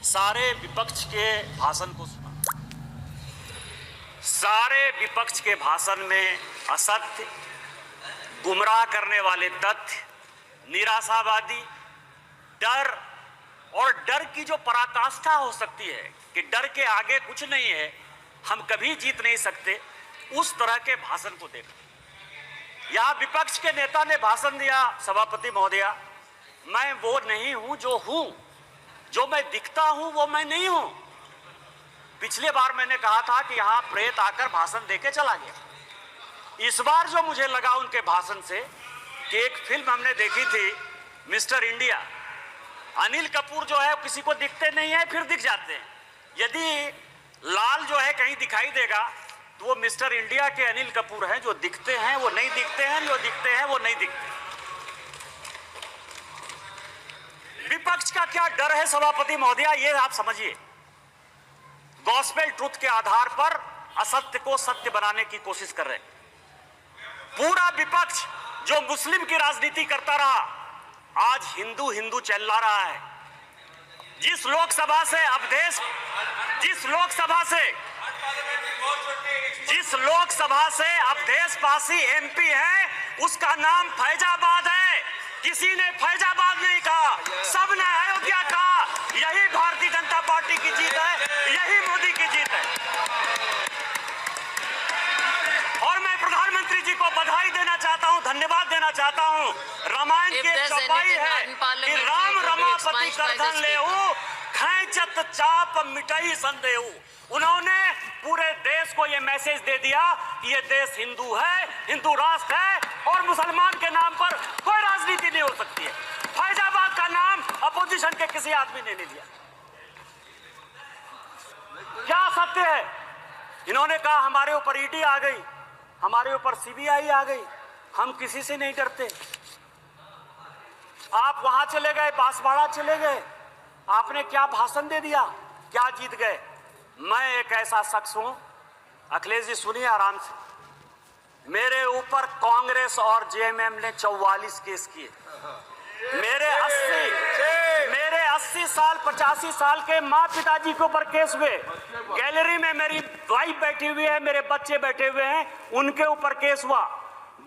सारे विपक्ष के भाषण को सुना। सारे विपक्ष के भाषण में असत्य, गुमराह करने वाले तथ्य, निराशावादी, डर और डर की जो पराकाष्ठा हो सकती है कि डर के आगे कुछ नहीं है, हम कभी जीत नहीं सकते, उस तरह के भाषण को देखा। यहां विपक्ष के नेता ने भाषण दिया, सभापति महोदया, मैं वो नहीं हूं जो हूं, जो मैं दिखता हूं वो मैं नहीं हूं। पिछले बार मैंने कहा था कि यहां प्रेत आकर भाषण देके चला गया। इस बार जो मुझे लगा उनके भाषण से कि एक फिल्म हमने देखी थी मिस्टर इंडिया, अनिल कपूर जो है किसी को दिखते नहीं है, फिर दिख जाते हैं। यदि लाल जो है कहीं दिखाई देगा तो वो मिस्टर इंडिया के अनिल कपूर हैं, जो दिखते हैं वो नहीं दिखते हैं, जो दिखते हैं वो नहीं दिखते। विपक्ष का क्या डर है सभापति महोदया, ये आप समझिए। गॉस्पेल ट्रुथ के आधार पर असत्य को सत्य बनाने की कोशिश कर रहे हैं। पूरा विपक्ष जो मुस्लिम की राजनीति करता रहा, आज हिंदू हिंदू चिल्ला रहा है। जिस लोकसभा से अवधेश, जिस लोकसभा से अवधेश पासी एमपी है, उसका नाम फैजाबाद है। किसी ने फैजाबाद नहीं कहा, सबने अयोध्या कहा। यही भारतीय जनता पार्टी की जीत है, यही मोदी की जीत है। और मैं प्रधानमंत्री जी को बधाई देना चाहता हूं, धन्यवाद देना चाहता हूं। रामायण की एक चौपाई है कि राम रमापति करधन लेहु, खैंचत चाप मिटई संदेहु। उन्होंने पूरे देश को यह मैसेज दे दिया कि यह देश हिंदू है, हिंदू राष्ट्र है और मुसलमान के नाम पर कोई राजनीति नहीं हो सकती है। फैजाबाद का नाम अपोजिशन के किसी आदमी ने नहीं दिया। क्या सत्य है? इन्होंने कहा हमारे ऊपर ईडी आ गई, हमारे ऊपर सीबीआई आ गई, हम किसी से नहीं डरते। आप वहां चले गए, बांसवाड़ा चले गए, आपने क्या भाषण दे दिया, क्या जीत गए? मैं एक ऐसा शख्स हूं, अखिलेश जी सुनिए आराम से, मेरे ऊपर कांग्रेस और जेएमएम ने 44 केस किए। मेरे 80 साल 85 साल के माँ पिताजी के ऊपर केस हुए। गैलरी में मेरी वाइफ बैठी हुई है, मेरे बच्चे बैठे हुए हैं, उनके ऊपर केस हुआ,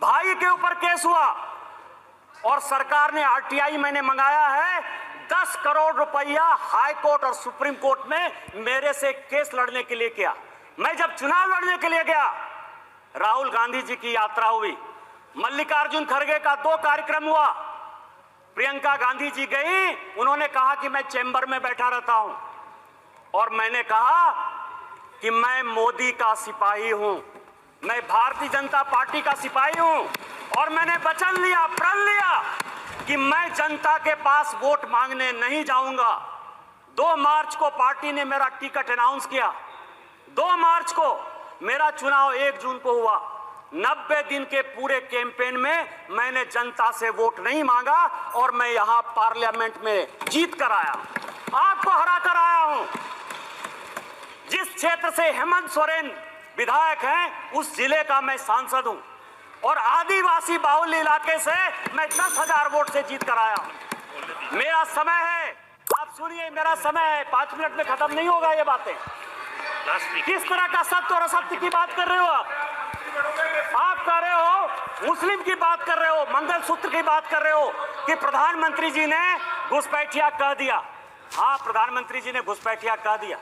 भाई के ऊपर केस हुआ। और सरकार ने आरटीआई मैंने मंगाया है, 10 करोड़ रुपया हाई कोर्ट और सुप्रीम कोर्ट में मेरे से केस लड़ने के लिए किया। मैं जब चुनाव लड़ने के लिए गया, राहुल गांधी जी की यात्रा हुई, मल्लिकार्जुन खड़गे का 2 कार्यक्रम हुआ, प्रियंका गांधी जी गई, उन्होंने कहा कि मैं चैम्बर में बैठा रहता हूं, और मैंने कहा कि मैं मोदी का सिपाही हूं, मैं भारतीय जनता पार्टी का सिपाही हूं, और मैंने वचन लिया, प्रण लिया कि मैं जनता के पास वोट मांगने नहीं जाऊंगा। 2 मार्च को पार्टी ने मेरा टिकट अनाउंस किया, 2 मार्च को मेरा चुनाव 1 जून को हुआ। 90 दिन के पूरे कैंपेन में मैंने जनता से वोट नहीं मांगा और मैं यहां पार्लियामेंट में जीत कर आया, आपको हरा कर आया हूं। जिस क्षेत्र से हेमंत सोरेन विधायक हैं, उस जिले का मैं सांसद हूं, और आदिवासी बाहुल्य इलाके से मैं 10,000 वोट से जीत कर आया हूं। मेरा समय है, आप सुनिए, मेरा समय है, 5 मिनट में खत्म नहीं होगा ये बातें। किस तरह का सत्य और असत्य की बात कर रहे हो आप कह रहे हो, मुस्लिम की बात कर रहे हो, मंगलसूत्र की बात कर रहे हो कि प्रधानमंत्री जी ने घुसपैठिया कह दिया। हाँ, प्रधानमंत्री जी ने घुसपैठिया कह दिया।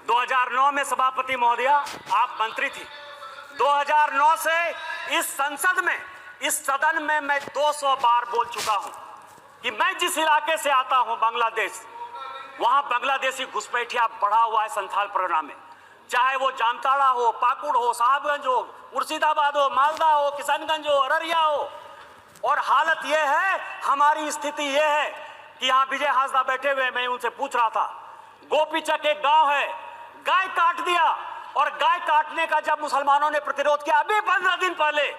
2009 में सभापति महोदया आप मंत्री थी, 2009 से इस संसद में, इस सदन में मैं 200 बार बोल चुका हूं कि मैं जिस इलाके से आता हूं बांग्लादेश, वहां बांग्लादेशी घुसपैठिया बढ़ा हुआ है संथाल परगना में, चाहे वो जामताड़ा हो, पाकुड़ हो, साहबगंज हो, मुर्शिदाबाद हो, मालदा हो, किशनगंज हो, अररिया हो। और हालत ये है, हमारी स्थिति ये है कि यहाँ विजय हाजदा बैठे हुए, मैं उनसे पूछ रहा था, गोपीचक एक गांव है, गाय काट दिया, और गाय काटने का जब मुसलमानों ने प्रतिरोध किया, अभी 15 दिन पहले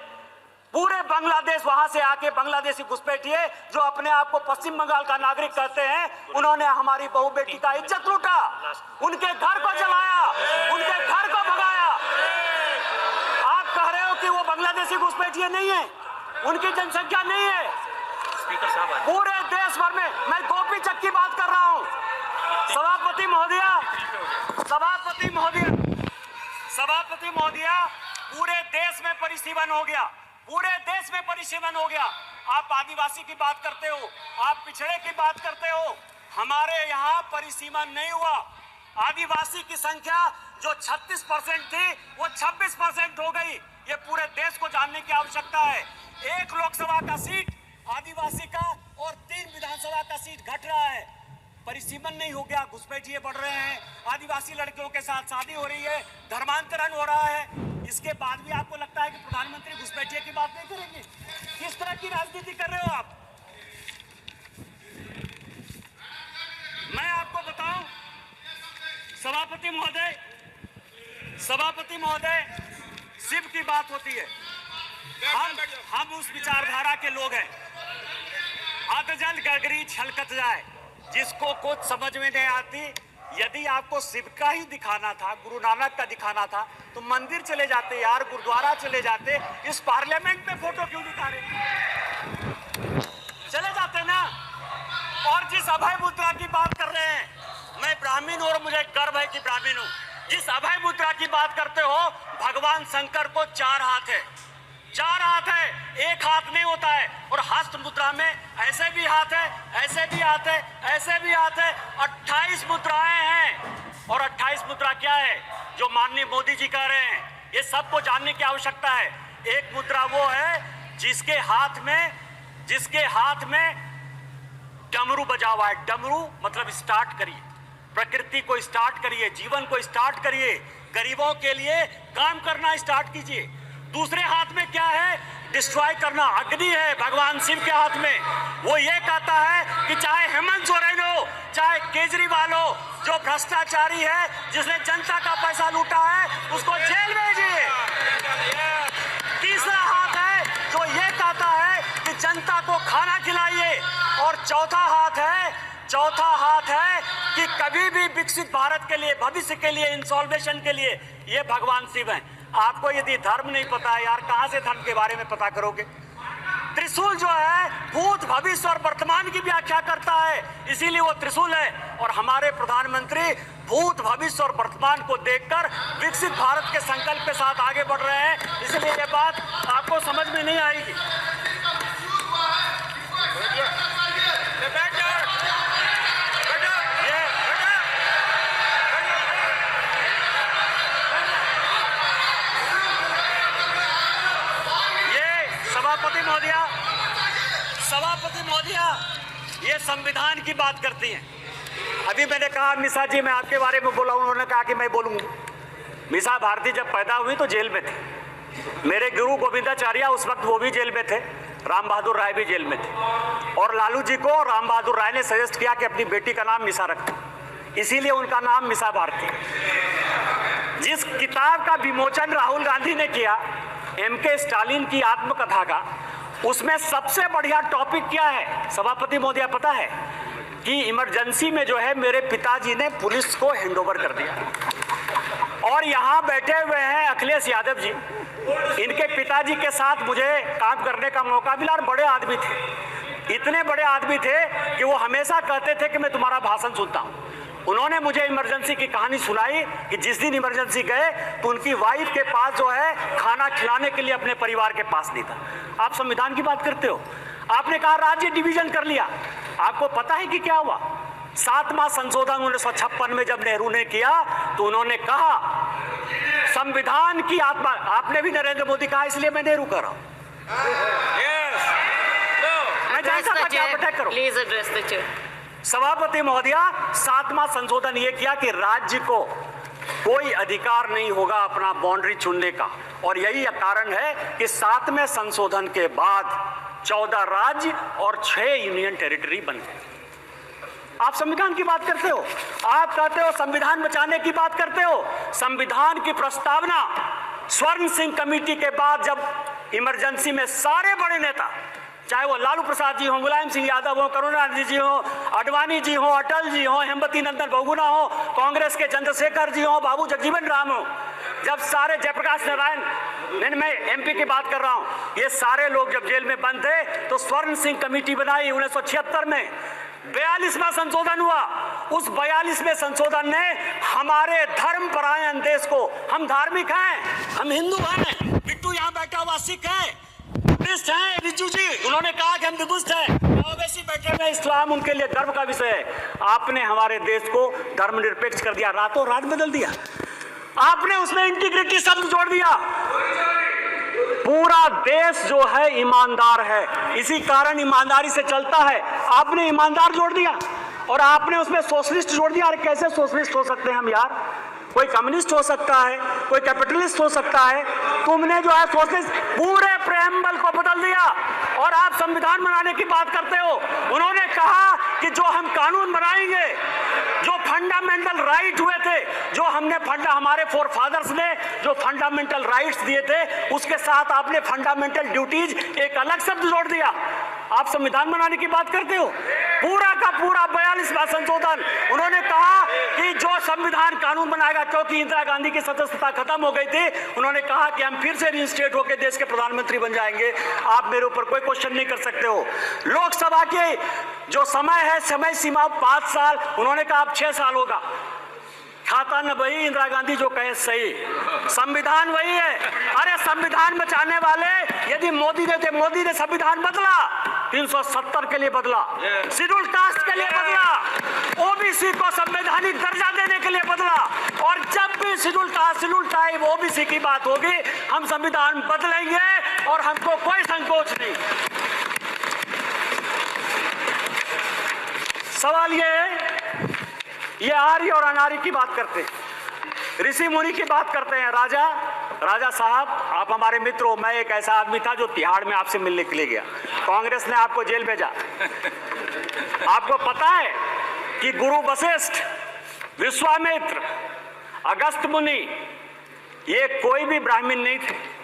पूरे बांग्लादेश वहां से आके बांग्लादेशी घुसपैठिए जो अपने आप को पश्चिम बंगाल का नागरिक कहते हैं, उन्होंने हमारी बहू बेटी का इज्जत लूटा, उनके घर को जलाया, उनके घर को भगाया। आप कह रहे हो कि वो बांग्लादेशी घुसपैठिए नहीं है, उनकी जनसंख्या नहीं है। पूरे देश भर में, मैं गोपीचक की बात कर रहा हूं, सभापति महोदया, पूरे देश में परिसीमन हो गया, पूरे देश में परिसीमन हो गया। आप आदिवासी की बात करते हो, आप पिछड़े की बात करते हो, हमारे यहाँ परिसीमन नहीं हुआ। आदिवासी की संख्या जो 36% थी वो 26% हो गई। ये पूरे देश को जानने की आवश्यकता है। 1 लोकसभा का सीट आदिवासी का और 3 विधानसभा का सीट घट रहा है। परिसीमन नहीं हो गया, घुसपैठिए बढ़ रहे हैं, आदिवासी लड़कियों के साथ शादी हो रही है, धर्मांतरण हो रहा है। इसके बाद भी आपको लगता है कि प्रधानमंत्री घुसपैठिए की बात नहीं करेंगे? किस तरह की राजनीति कर रहे हो आप? मैं आपको बताऊं, सभापति महोदय, शिव की बात होती है, हम उस विचारधारा के लोग हैं। अधजल गगरी छलकत जाए, जिसको कुछ समझ में नहीं आती। यदि आपको शिव का ही दिखाना था, गुरु नानक का दिखाना था, तो मंदिर चले जाते यार, गुरुद्वारा चले जाते। इस पार्लियामेंट में फोटो क्यों दिखा रहे? चले जाते ना। और जिस अभय मुद्रा की बात कर रहे हैं, मैं ब्राह्मण हूं और मुझे गर्व है कि ब्राह्मण हूं। जिस अभय मुद्रा की बात करते हो, भगवान शंकर को 4 हाथ है, 4 हाथ है, 1 हाथ नहीं होता है। और हस्त मुद्रा में ऐसे भी हाथ है, ऐसे भी हाथ है, ऐसे भी हाथ है। 28 मुद्राएं हैं। और 28 मुद्रा क्या है जो माननीय मोदी जी कह रहे हैं? ये सबको जानने की आवश्यकता है। एक मुद्रा वो है जिसके हाथ में डमरू बजा हुआ है। डमरू मतलब स्टार्ट करिए, प्रकृति को स्टार्ट करिए, जीवन को स्टार्ट करिए, गरीबों के लिए काम करना स्टार्ट कीजिए। दूसरे हाथ में क्या है? डिस्ट्रॉय करना। अग्नि है भगवान शिव के हाथ में। वो ये कहता है कि चाहे हेमंत सोरेन हो, चाहे केजरीवाल हो, जो भ्रष्टाचारी है, जिसने जनता का पैसा लूटा है, उसको जेल भेजिए। तीसरा हाथ है जो ये कहता है कि जनता को खाना खिलाइए। और चौथा हाथ है कि कभी भी विकसित भारत के लिए, भविष्य के लिए, इंसॉल्वेशन के लिए, ये भगवान शिव हैं। आपको यदि धर्म नहीं पता है यार, कहां से धर्म के बारे में पता करोगे? त्रिशूल जो है भूत, भविष्य और वर्तमान की व्याख्या करता है, इसीलिए वो त्रिशूल है। और हमारे प्रधानमंत्री भूत, भविष्य और वर्तमान को देखकर विकसित भारत के संकल्प के साथ आगे बढ़ रहे हैं। इसलिए ये बात आपको समझ में नहीं आएगी। सभापति महोदया, ये संविधान की बात करती हैं। अभी मैंने कहा मिसा जी, मैं आपके बारे में बोला, उन्होंने कहा कि मैं बोलूंगा। मिसा भारती जब पैदा हुई तो जेल में थे। मेरे गुरु गोविंदाचार्य उस वक्त वो भी जेल में थे, राम बहादुर राय भी जेल में थे। और लालू जी को राम बहादुर राय ने सजेस्ट किया कि अपनी बेटी का नाम मिसा रखो, इसीलिए उनका नाम मिसा भारती। जिस किताब का विमोचन राहुल गांधी ने किया, MK स्टालिन की आत्मकथा का, उसमें सबसे बढ़िया टॉपिक क्या है सभापति महोदया पता है? कि इमरजेंसी में जो है मेरे पिताजी ने पुलिस को हैंडओवर कर दिया। और यहाँ बैठे हुए हैं अखिलेश यादव जी, इनके पिताजी के साथ मुझे काम करने का मौका मिला। और बड़े आदमी थे, इतने बड़े आदमी थे कि वो हमेशा कहते थे कि मैं तुम्हारा भाषण सुनता हूँ। उन्होंने मुझे इमरजेंसी की कहानी सुनाई कि जिस दिन इमरजेंसी गए तो उनकी वाइफ के पास जो है खाना खिलाने के लिए अपने परिवार के पास नहीं था। आप संविधान की बात करते हो, आपने कहा राज्य डिवीजन कर लिया। आपको पता है कि क्या हुआ? 7वां संशोधन 1956 में जब नेहरू ने किया तो उन्होंने कहा संविधान की आत्मा, आपने भी नरेंद्र मोदी कहा, इसलिए मैं नेहरू कर रहा हूं। मैं जानता था कि आप अटैक करो। Please address the chair. सभापति महोदया, 7वां संशोधन यह किया कि राज्य को कोई अधिकार नहीं होगा अपना बाउंड्री चुनने का। और यही कारण है कि 7वें संशोधन के बाद 14 राज्य और 6 यूनियन टेरिटरी बन गए। आप संविधान की बात करते हो, आप कहते हो संविधान बचाने की बात करते हो। संविधान की प्रस्तावना स्वर्ण सिंह कमेटी के बाद जब इमरजेंसी में सारे बड़े नेता, चाहे वो लालू प्रसाद जी हो, मुलायम सिंह यादव हो, करुणानिधि जी हो, अडवाणी जी हो, अटल जी हो, हेमवती नंदन बहुगुणा हो, कांग्रेस के चंद्रशेखर जी हो, बाबू जगजीवन राम हो, जब सारे जयप्रकाश नारायण, मैं MP की बात कर रहा हूं, ये सारे लोग जब जेल में बंद थे तो स्वर्ण सिंह कमेटी बनाई 1976 में। 42वां संशोधन हुआ उस 42वें संशोधन ने हमारे धर्म परायण देश को, हम धार्मिक हैं, हम हिंदू हैं, बिट्टू यहाँ बैठा हुआ सिख है, बुद्धिस्ट हैं, रिजू जी उन्होंने कहा कि हम बुद्धिस्ट हैं, ओवैसी बैठे हुए इस्लाम उनके लिए गर्व का विषय है। आपने हमारे देश को धर्मनिरपेक्ष कर दिया, रातों रात बदल दिया। आपने उसमें इंटीग्रिटी शब्द जोड़ दिया। पूरा देश जो है ईमानदार है, इसी कारण ईमानदारी से चलता है। आपने ईमानदार जोड़ दिया और आपने उसमें सोशलिस्ट जोड़ दिया। अरे कैसे सोशलिस्ट हो सकते हैं हम यार? कोई कम्युनिस्ट हो सकता है, कोई कैपिटलिस्ट हो सकता है, तुमने जो है सोशलिस्ट पूरे प्रेम्बल को बदल दिया और आप संविधान बनाने की बात करते हो। उन्होंने कहा कि जो हम कानून बनाएंगे, जो फंडामेंटल राइट हुए थे, जो हमने हमारे फोर फादर्स ने जो फंडामेंटल राइट्स दिए थे, उसके साथ आपने फंडामेंटल ड्यूटीज एक अलग शब्द जोड़ दिया। आप संविधान बनाने की बात करते हो। पूरा का पूरा 42वां संशोधन, उन्होंने कहा कि जो संविधान कानून बनाएगा, क्योंकि इंदिरा गांधी की सदस्यता खत्म हो गई थी, उन्होंने कहा कि हम फिर से रिइंस्टेट होकर देश के प्रधानमंत्री बन जाएंगे। आप मेरे ऊपर कोई क्वेश्चन नहीं कर सकते हो। लोकसभा के जो समय है, समय सीमा 5 साल, उन्होंने कहा अब 6 साल होगा। खाता न वही, इंदिरा गांधी जो कहे सही, संविधान वही है। अरे संविधान बचाने वाले यदि मोदी ने थे, मोदी ने संविधान बदला, 370 के लिए बदला, शेड्यूल कास्ट के लिए बदला, ओबीसी को संवैधानिक दर्जा देने के लिए बदला। और जब भी schedule caste, schedule tribe, OBC की बात होगी, हम संविधान बदलेंगे और हमको कोई संकोच नहीं। सवाल ये है, ये आर्य और अनार्य की बात करते हैं, ऋषि मुनि की बात करते हैं। राजा साहब, आप हमारे मित्र हो। मैं एक ऐसा आदमी था जो तिहाड़ में आपसे मिलने के लिए गया, कांग्रेस ने आपको जेल भेजा। आपको पता है कि गुरु वशिष्ठ, विश्वामित्र, अगस्त मुनि, ये कोई भी ब्राह्मण नहीं थे।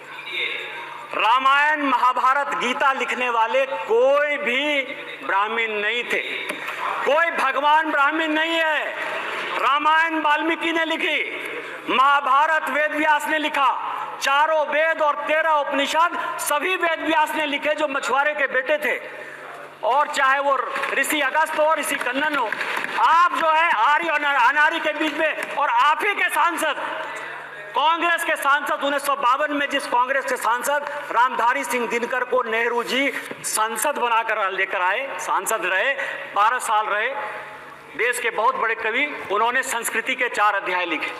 रामायण, महाभारत, गीता लिखने वाले कोई भी ब्राह्मण नहीं थे। कोई भगवान ब्राह्मण नहीं है। रामायण वाल्मीकि ने लिखी, महाभारत वेद व्यास ने लिखा, चारों वेद और 13 उपनिषद सभी वेद व्यास ने लिखे, जो मछुआरे के बेटे थे। और चाहे वो ऋषि अगस्त हो, ऋषि कन्नन हो, आप जो है आर्य और अनार्य के बीच में। और आप ही के सांसद, कांग्रेस के सांसद 1952 में जिस कांग्रेस के सांसद रामधारी सिंह दिनकर को नेहरू जी संसद बनाकर लेकर आए, सांसद रहे, 12 साल रहे, देश के बहुत बड़े कवि, उन्होंने संस्कृति के 4 अध्याय लिखे।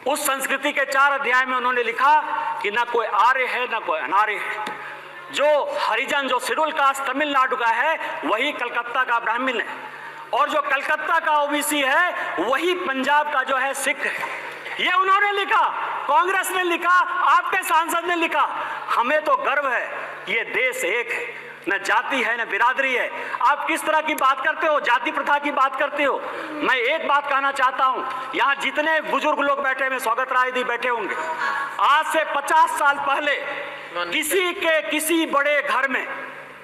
उस संस्कृति के 4 अध्याय में उन्होंने लिखा कि ना कोई आर्य है ना कोई अनार्य है। जो हरिजन, जो शेड्यूल कास्ट तमिलनाडु का है, वही कलकत्ता का ब्राह्मण है, और जो कलकत्ता का ओबीसी है, वही पंजाब का जो है सिख है। ये उन्होंने लिखा, कांग्रेस ने लिखा, आपके सांसद ने लिखा। हमें तो गर्व है, ये देश एक है, न जाति है न बिरादरी है। आप किस तरह की बात करते हो, जाति प्रथा की बात करते हो। मैं एक बात कहना चाहता हूं, यहाँ जितने बुजुर्ग लोग बैठे हैं, स्वागत राय दी बैठे होंगे, आज से 50 साल पहले किसी के किसी बड़े घर में,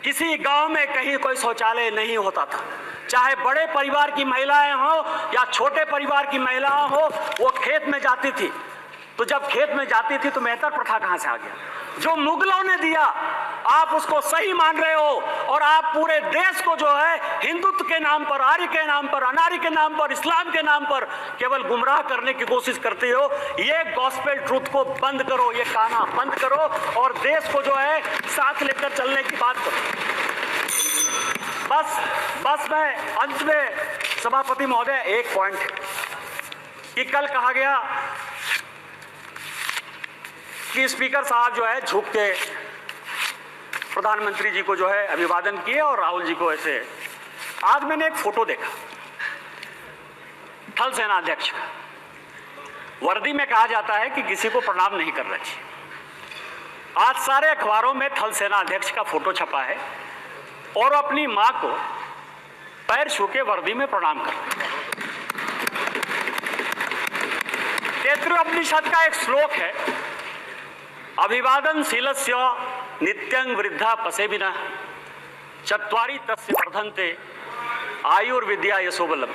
किसी गांव में कहीं कोई शौचालय नहीं होता था। चाहे बड़े परिवार की महिलाएं हो या छोटे परिवार की महिलाएं हो, वो खेत में जाती थी। तो जब खेत में जाती थी तो मेहतर प्रथा कहां से आ गया? जो मुगलों ने दिया, आप उसको सही मान रहे हो, और आप पूरे देश को जो है हिंदुत्व के नाम पर, आर्य के नाम पर, अनार्य के नाम पर, इस्लाम के नाम पर केवल गुमराह करने की कोशिश करते हो। ये गॉस्पेल ट्रूथ को बंद करो, ये कहना बंद करो, और देश को जो है साथ लेकर चलने की बात करो। बस मैं अंत में, सभापति महोदय, एक पॉइंट कि कल कहा गया कि स्पीकर साहब जो है झुक के प्रधानमंत्री जी को जो है अभिवादन किए और राहुल जी को ऐसे। आज मैंने एक फोटो देखा थल सेना अध्यक्ष का, वर्दी में कहा जाता है कि किसी को प्रणाम नहीं करना चाहिए। आज सारे अखबारों में थल सेना अध्यक्ष का फोटो छपा है और अपनी मां को पैर छू के वर्दी में प्रणाम करते हैं। तैत्तिरीयोपनिषद का एक श्लोक है, अभिवादनशीलस्य नित्यं वृद्धा पसेबिनः चत्वारि तस्य वर्धन्ते आयुर्विद्या यशोबलम।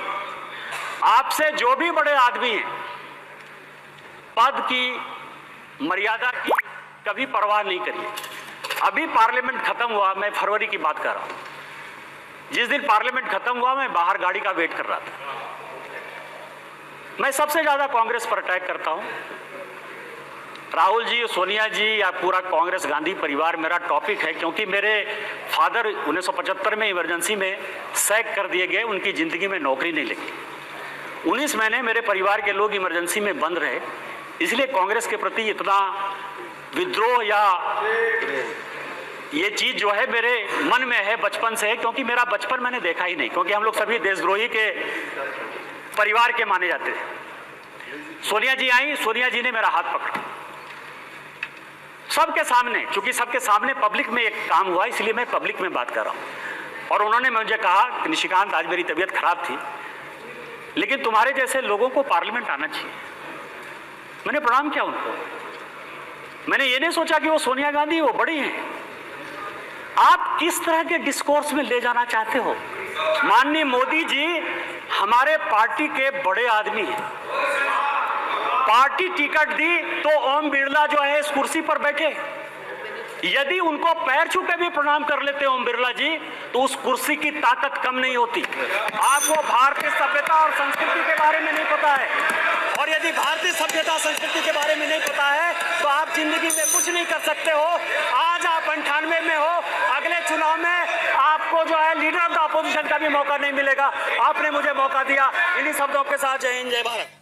आपसे जो भी बड़े आदमी हैं, पद की, मर्यादा की कभी परवाह नहीं करिए। अभी पार्लियामेंट खत्म हुआ, मैं फरवरी की बात कर रहा हूं। जिस दिन पार्लियामेंट खत्म हुआ, मैं बाहर गाड़ी का वेट कर रहा था। मैं सबसे ज्यादा कांग्रेस पर अटैक करता हूं। राहुल जी, सोनिया जी या पूरा कांग्रेस गांधी परिवार मेरा टॉपिक है, क्योंकि मेरे फादर 1975 में इमरजेंसी में सैक कर दिए गए, उनकी जिंदगी में नौकरी नहीं लगी। 19 महीने मेरे परिवार के लोग इमरजेंसी में बंद रहे, इसलिए कांग्रेस के प्रति इतना विद्रोह या ये चीज जो है मेरे मन में है बचपन से है, क्योंकि मेरा बचपन मैंने देखा ही नहीं, क्योंकि हम लोग सभी देशद्रोही के परिवार के माने जाते थे। सोनिया जी आई, सोनिया जी ने मेरा हाथ पकड़ा सबके सामने, क्योंकि सबके सामने पब्लिक में एक काम हुआ, इसलिए मैं पब्लिक में बात कर रहा हूं। और उन्होंने मुझे कहा कि निशिकांत, आज मेरी तबीयत खराब थी, लेकिन तुम्हारे जैसे लोगों को पार्लियामेंट आना चाहिए। मैंने प्रणाम किया उनको। मैंने ये नहीं सोचा कि वो सोनिया गांधी, वो बड़ी हैं। आप किस तरह के डिस्कोर्स में ले जाना चाहते हो? माननीय मोदी जी हमारे पार्टी के बड़े आदमी हैं। पार्टी टिकट दी तो ओम बिरला जो है इस कुर्सी पर बैठे। यदि उनको पैर छू के भी प्रणाम कर लेते ओम बिरला जी, तो उस कुर्सी की ताकत कम नहीं होती। आपको भारतीय सभ्यता और संस्कृति के बारे में नहीं पता है, और यदि भारतीय सभ्यता संस्कृति के बारे में नहीं पता है तो आप जिंदगी में कुछ नहीं कर सकते हो। आज आप 98 में हो, अगले चुनाव में आपको जो है लीडर ऑफ द अपोजिशन का भी मौका नहीं मिलेगा। आपने मुझे मौका दिया। इन्हीं शब्दों के साथ जय हिंद, जय भारत।